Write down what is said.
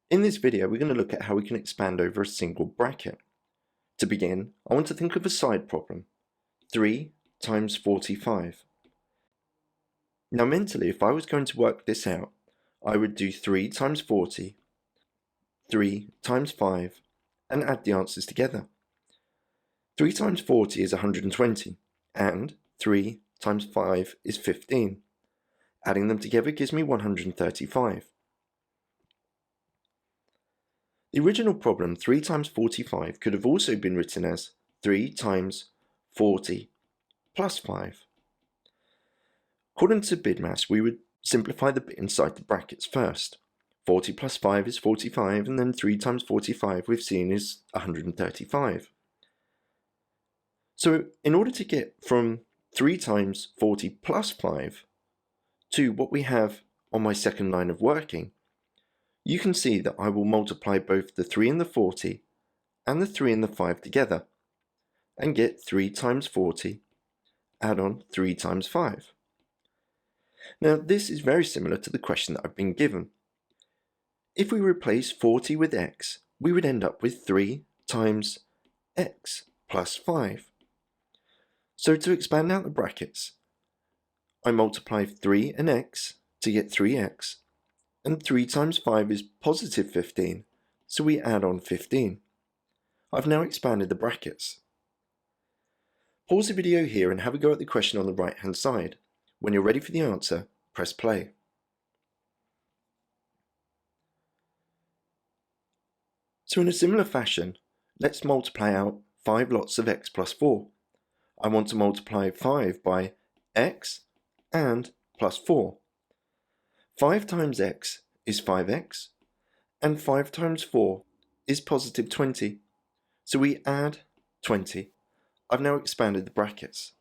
In this video, we're going to look at how we can expand over a single bracket. To begin, I want to think of a side problem. 3 times 45. Now mentally, if I was going to work this out, I would do 3 times 40, 3 times 5, and add the answers together. 3 times 40 is 120, and 3 times 5 is 15. Adding them together gives me 135. The original problem, 3 times 45, could have also been written as 3 times 40 plus 5. According to BIDMAS, we would simplify the bit inside the brackets first. 40 plus 5 is 45, and then 3 times 45 we've seen is 135. So in order to get from 3 times 40 plus 5 to what we have on my second line of working, you can see that I will multiply both the 3 and the 40 and the 3 and the 5 together and get 3 times 40, add on 3 times 5. Now this is very similar to the question that I've been given. If we replace 40 with x, we would end up with 3 times x plus 5. So to expand out the brackets, I multiply 3 and x to get 3x, and 3 times 5 is positive 15, so we add on 15. I've now expanded the brackets. Pause the video here and have a go at the question on the right hand side. When you're ready for the answer, press play. So in a similar fashion, let's multiply out 5 lots of x plus 4. I want to multiply 5 by x and plus 4. 5 times x is 5x, and 5 times 4 is positive 20, so we add 20. I've now expanded the brackets.